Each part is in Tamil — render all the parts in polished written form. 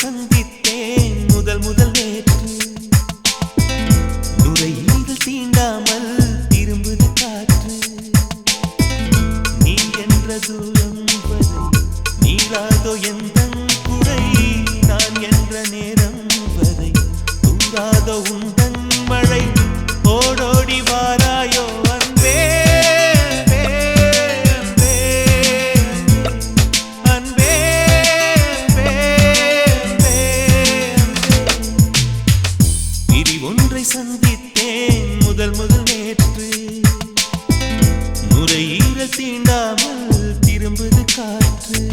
சந்தித்தேன் முதல் முதல் நேற்று. நுரையீரல் தீண்டாமல் திரும்புது காற்று. நீ என்ற தூரம் வரை நீளாதோ எந்தன் குறை. நான் என்ற நேரம் வரை தூங்காதோ உந்தன் மழை. ஓடோடி வாராயோ அன்பே அன்பே பிரி ஒன்றை சந்தித்தேன் முதல் முதல் நேற்று. நுரையீரல் தீண்டாமல் திரும்புது காற்று.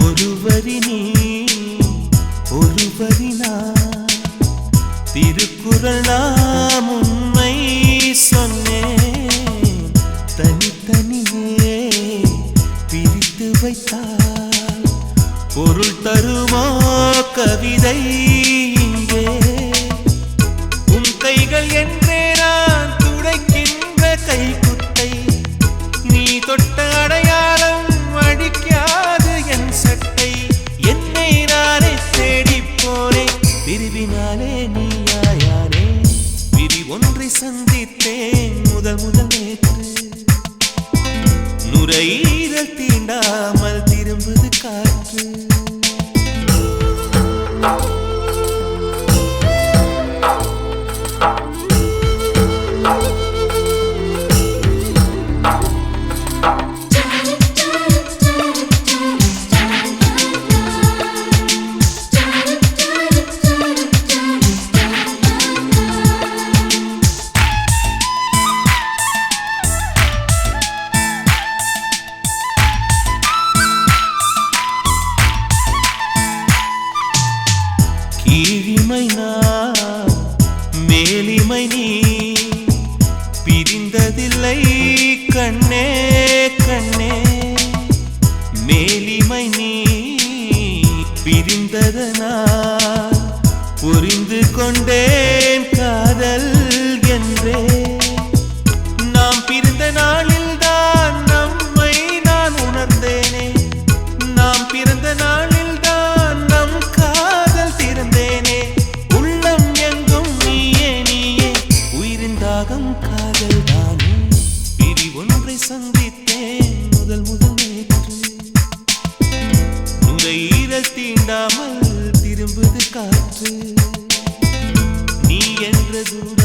ஒருவரி நீ ஒருவரி நான். திருக்குறள் நாம் உண்மை சொன்னேன். தனித்தனியே பிரித்து வைத்தால் பொருள் தருமோ கவிதை இங்கே. உன் கைகள் என்றே நான் துடைக்கின்ற கைக்குட்டை. நீ தொட்ட அடையாளம் அடிக்காது என் சட்டை. என்னை நானே தேடி போனேன் பிரிவினாலே நீயாயானே. பிரி ஒன்றை சந்தித்தேன் முதல் முதல் நேற்று. நுரையீரல் தீண்டாமல் திரும்புது காற்று. கீழிமை நான் மேலிமை நீ. பிரிந்ததில்லை கண்ணே கண்ணே. மேலிமை நீ பிரிந்ததனால் புரிந்து கொண்டேன் காதல் என்றே. நாம் பிரிந்த நாளில் தான் நம்மை நான் உணர்ந்தேனே. நாம் பிறந்த நாளில் தான் நம் காதல் திறந்தேனே. உள்ளம் எங்கும் நீயே நீயே உயிரின் தாகம் காதல் தானே. பிரி ஒன்றை சந்தித்தேன் முதல் முதல் நேற்று. நுரையீரல் தீண்டாமல் திரும்புது காற்று. நீ என்ற தூரம்